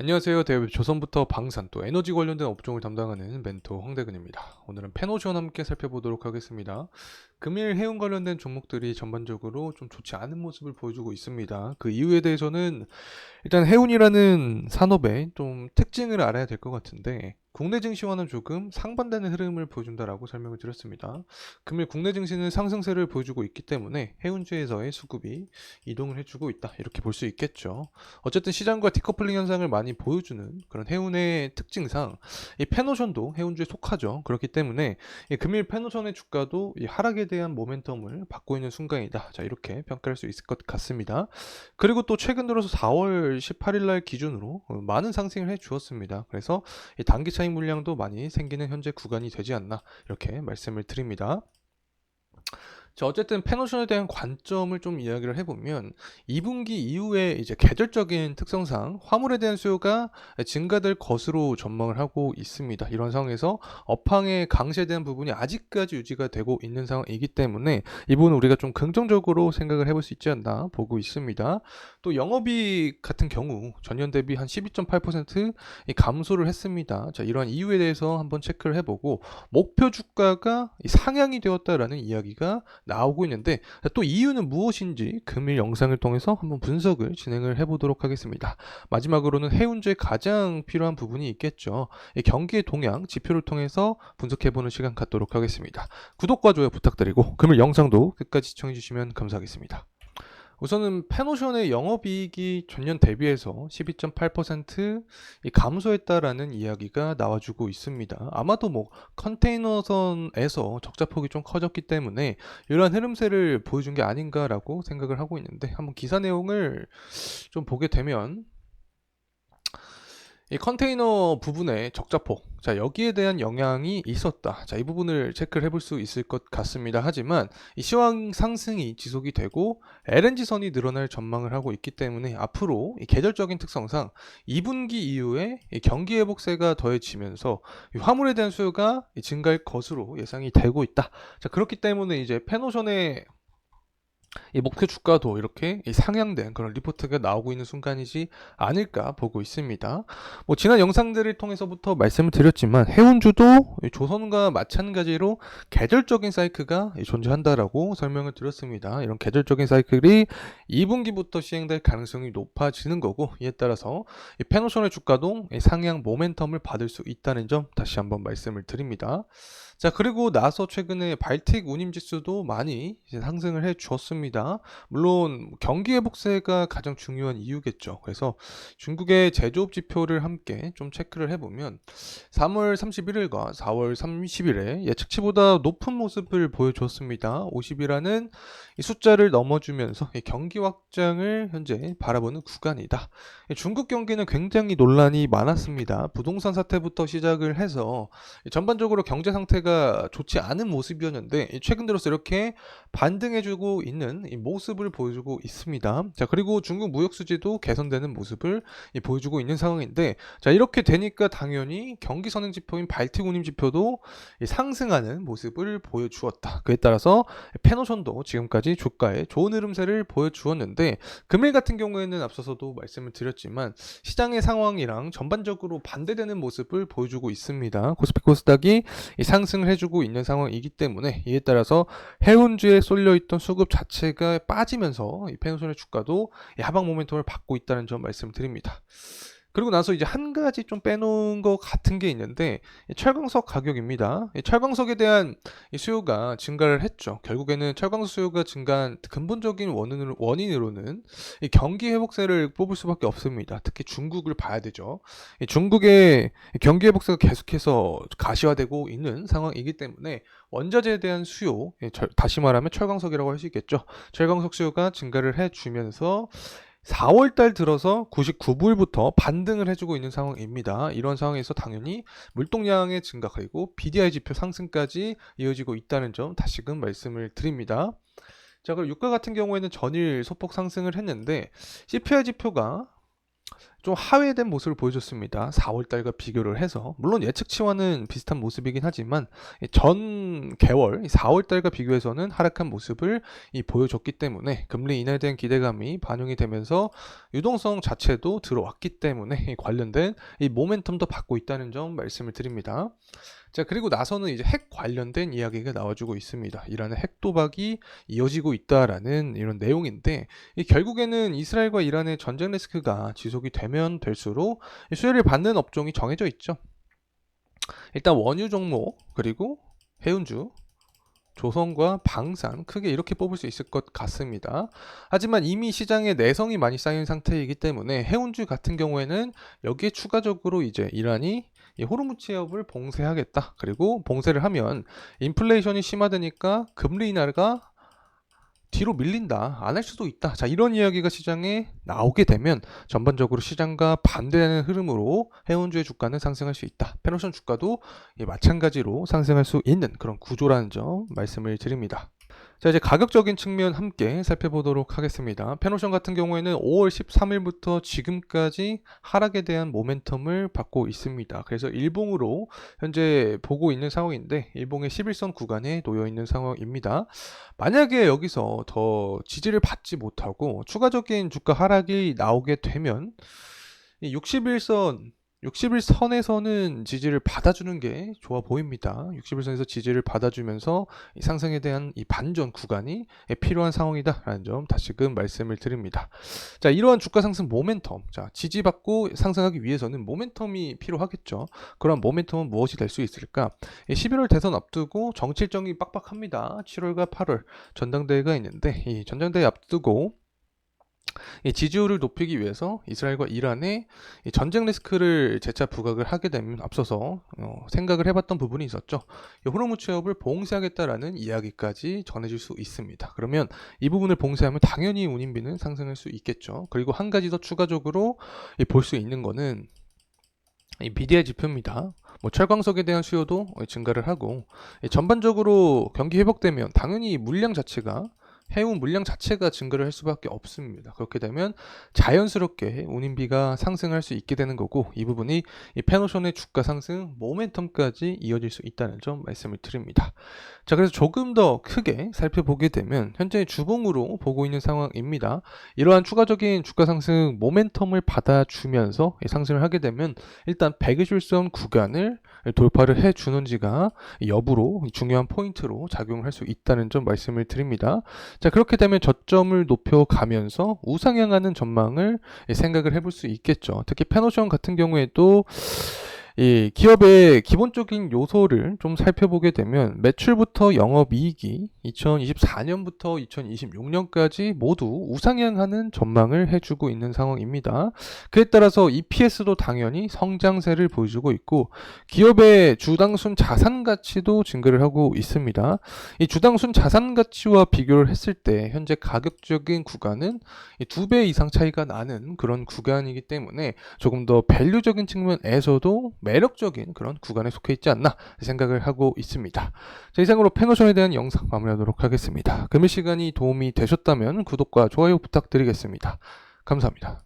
안녕하세요. 대외 조선부터 방산 또 에너지 관련된 업종을 담당하는 멘토 황대근입니다. 오늘은 페노시와 함께 살펴보도록 하겠습니다. 금일 해운 관련된 종목들이 전반적으로 좀 좋지 않은 모습을 보여주고 있습니다. 그 이유에 대해서는 일단 해운이라는 산업의 좀 특징을 알아야 될 것 같은데 국내 증시와는 조금 상반되는 흐름을 보여준다라고 설명을 드렸습니다. 금일 국내 증시는 상승세를 보여주고 있기 때문에 해운주에서의 수급이 이동을 해주고 있다 이렇게 볼 수 있겠죠. 어쨌든 시장과 디커플링 현상을 많이 보여주는 그런 해운의 특징상 이 페노션도 해운주에 속하죠. 그렇기 때문에 이 금일 페노션의 주가도 이 하락에 대한 모멘텀을 받고 있는 순간이다. 자, 이렇게 평가할 수 있을 것 같습니다. 그리고 또 최근 들어서 4월 18일 날 기준으로 많은 상승을 해 주었습니다. 그래서 이 단기 차익 물량도 많이 생기는 현재 구간이 되지 않나 이렇게 말씀을 드립니다. 자, 어쨌든 페노션에 대한 관점을 좀 이야기를 해보면 2분기 이후에 이제 계절적인 특성상 화물에 대한 수요가 증가될 것으로 전망을 하고 있습니다. 이런 상황에서 업황의 강세에 대한 부분이 아직까지 유지가 되고 있는 상황이기 때문에 이 부분은 우리가 좀 긍정적으로 생각을 해볼 수 있지 않나 보고 있습니다. 또 영업이익 같은 경우 전년 대비 한 12.8% 감소를 했습니다. 자, 이러한 이유에 대해서 한번 체크를 해보고 목표 주가가 상향이 되었다라는 이야기가 나오고 있는데 또 이유는 무엇인지 금일 영상을 통해서 한번 분석을 진행을 해보도록 하겠습니다. 마지막으로는 해운주에 가장 필요한 부분이 있겠죠. 이 경기의 동향 지표를 통해서 분석해보는 시간 갖도록 하겠습니다. 구독과 좋아요 부탁드리고 금일 영상도 끝까지 시청해주시면 감사하겠습니다. 우선은 페노션의 영업이익이 전년 대비해서 12.8% 감소했다라는 이야기가 나와주고 있습니다. 아마도 뭐 컨테이너선에서 적자폭이 좀 커졌기 때문에 이러한 흐름세를 보여준 게 아닌가라고 생각을 하고 있는데 한번 기사 내용을 좀 보게 되면 이 컨테이너 부분의 적자폭, 자, 여기에 대한 영향이 있었다. 자, 이 부분을 체크를 해볼 수 있을 것 같습니다. 하지만 이 시황 상승이 지속이 되고 LNG선이 늘어날 전망을 하고 있기 때문에 앞으로 이 계절적인 특성상 2분기 이후에 이 경기 회복세가 더해지면서 이 화물에 대한 수요가 증가할 것으로 예상이 되고 있다. 자, 그렇기 때문에 이제 페노션의 이 목표 주가도 이렇게 상향된 그런 리포트가 나오고 있는 순간이지 않을까 보고 있습니다. 뭐 지난 영상들을 통해서부터 말씀을 드렸지만 해운주도 조선과 마찬가지로 계절적인 사이클가 존재한다라고 설명을 드렸습니다. 이런 계절적인 사이클이 2분기부터 시행될 가능성이 높아지는 거고 이에 따라서 이 페노션의 주가도 상향 모멘텀을 받을 수 있다는 점 다시 한번 말씀을 드립니다. 자, 그리고 나서 최근에 발틱 운임지수도 많이 이제 상승을 해 주었습니다. 물론 경기 회복세가 가장 중요한 이유겠죠. 그래서 중국의 제조업 지표를 함께 좀 체크를 해보면 3월 31일과 4월 30일에 예측치보다 높은 모습을 보여줬습니다. 50이라는 이 숫자를 넘어주면서 이 경기 확장을 현재 바라보는 구간이다. 중국 경기는 굉장히 논란이 많았습니다. 부동산 사태부터 시작을 해서 전반적으로 경제 상태가 좋지 않은 모습이었는데 최근 들어서 이렇게 반등해주고 있는 이 모습을 보여주고 있습니다. 자, 그리고 중국 무역 수지도 개선되는 모습을 보여주고 있는 상황인데, 자, 이렇게 되니까 당연히 경기 선행 지표인 발틱 운임 지표도 상승하는 모습을 보여주었다. 그에 따라서 페노션도 지금까지 주가에 좋은 흐름세를 보여주었는데, 금일 같은 경우에는 앞서서도 말씀을 드렸지만 시장의 상황이랑 전반적으로 반대되는 모습을 보여주고 있습니다. 코스피 코스닥이 상승을 해주고 있는 상황이기 때문에 이에 따라서 해운주에 쏠려있던 수급 자체가 빠지면서 이 페노션의 주가도 하방 모멘텀을 받고 있다는 점 말씀드립니다. 그리고 나서 이제 한 가지 좀 빼놓은 것 같은 게 있는데 철광석 가격입니다. 철광석에 대한 수요가 증가를 했죠. 결국에는 철광석 수요가 증가한 근본적인 원인으로는 이 경기 회복세를 뽑을 수밖에 없습니다. 특히 중국을 봐야 되죠. 중국의 경기 회복세가 계속해서 가시화되고 있는 상황이기 때문에 원자재에 대한 수요, 다시 말하면 철광석이라고 할 수 있겠죠. 철광석 수요가 증가를 해주면서 4월 달 들어서 99불부터 반등을 해주고 있는 상황입니다. 이런 상황에서 당연히 물동량의 증가 그리고 BDI 지표 상승까지 이어지고 있다는 점 다시금 말씀을 드립니다. 자, 그리고 유가 같은 경우에는 전일 소폭 상승을 했는데 CPI 지표가 좀 하회된 모습을 보여줬습니다. 4월 달과 비교를 해서. 물론 예측치와는 비슷한 모습이긴 하지만 전 개월 4월 달과 비교해서는 하락한 모습을 보여줬기 때문에 금리 인하에 대한 기대감이 반영이 되면서 유동성 자체도 들어왔기 때문에 관련된 이 모멘텀도 받고 있다는 점 말씀을 드립니다. 자, 그리고 나서는 이제 핵 관련된 이야기가 나와주고 있습니다. 이란의 핵 도박이 이어지고 있다라는 이런 내용인데, 결국에는 이스라엘과 이란의 전쟁 리스크가 지속이 되면 될수록 수혜를 받는 업종이 정해져 있죠. 일단 원유 종목, 그리고 해운주, 조선과 방산 크게 이렇게 뽑을 수 있을 것 같습니다. 하지만 이미 시장에 내성이 많이 쌓인 상태이기 때문에 해운주 같은 경우에는 여기에 추가적으로 이제 이란이 이 호르무즈 해협을 봉쇄하겠다. 그리고 봉쇄를 하면 인플레이션이 심화되니까 금리 인하가 뒤로 밀린다. 안 할 수도 있다. 자, 이런 이야기가 시장에 나오게 되면 전반적으로 시장과 반대되는 흐름으로 해운주의 주가는 상승할 수 있다. 페노션 주가도 마찬가지로 상승할 수 있는 그런 구조라는 점 말씀을 드립니다. 자, 이제 가격적인 측면 함께 살펴보도록 하겠습니다. 페노션 같은 경우에는 5월 13일부터 지금까지 하락에 대한 모멘텀을 받고 있습니다. 그래서 일봉으로 현재 보고 있는 상황인데 일봉의 11선 구간에 놓여 있는 상황입니다. 만약에 여기서 더 지지를 받지 못하고 추가적인 주가 하락이 나오게 되면 이 60일선에서는 지지를 받아주는 게 좋아 보입니다. 60일선에서 지지를 받아주면서 이 상승에 대한 이 반전 구간이 필요한 상황이다라는 점 다시금 말씀을 드립니다. 자, 이러한 주가 상승 모멘텀, 자, 지지받고 상승하기 위해서는 모멘텀이 필요하겠죠. 그런 모멘텀은 무엇이 될 수 있을까? 11월 대선 앞두고 정치 일정이 빡빡합니다. 7월과 8월 전당대회가 있는데 이 전당대회 앞두고 이 지지율을 높이기 위해서 이스라엘과 이란의 이 전쟁 리스크를 재차 부각을 하게 되면 앞서서 생각을 해봤던 부분이 있었죠. 이 호르무즈 해협을 봉쇄하겠다라는 이야기까지 전해질 수 있습니다. 그러면 이 부분을 봉쇄하면 당연히 운임비는 상승할 수 있겠죠. 그리고 한 가지 더 추가적으로 볼 수 있는 거는 이 BDI 지표입니다. 뭐 철광석에 대한 수요도 증가를 하고 전반적으로 경기 회복되면 당연히 물량 자체가 해운 물량 자체가 증가를 할 수밖에 없습니다. 그렇게 되면 자연스럽게 운임비가 상승할 수 있게 되는 거고 이 부분이 이 페노션의 주가 상승 모멘텀까지 이어질 수 있다는 점 말씀을 드립니다. 자, 그래서 조금 더 크게 살펴보게 되면 현재 주봉으로 보고 있는 상황입니다. 이러한 추가적인 주가 상승 모멘텀을 받아주면서 상승을 하게 되면 일단 120선 구간을 돌파를 해주는지가 여부로 중요한 포인트로 작용을 할 수 있다는 점 말씀을 드립니다. 자, 그렇게 되면 저점을 높여가면서 우상향하는 전망을 생각을 해볼 수 있겠죠. 특히 페노션 같은 경우에도 이 기업의 기본적인 요소를 좀 살펴보게 되면 매출부터 영업이익이 2024년부터 2026년까지 모두 우상향하는 전망을 해주고 있는 상황입니다. 그에 따라서 EPS도 당연히 성장세를 보여주고 있고 기업의 주당순 자산 가치도 증가를 하고 있습니다. 이 주당순 자산 가치와 비교를 했을 때 현재 가격적인 구간은 2배 이상 차이가 나는 그런 구간이기 때문에 조금 더 밸류적인 측면에서도 매력적인 그런 구간에 속해 있지 않나 생각을 하고 있습니다. 자, 이상으로 페노션에 대한 영상 마무리하도록 하겠습니다. 금일 시간이 도움이 되셨다면 구독과 좋아요 부탁드리겠습니다. 감사합니다.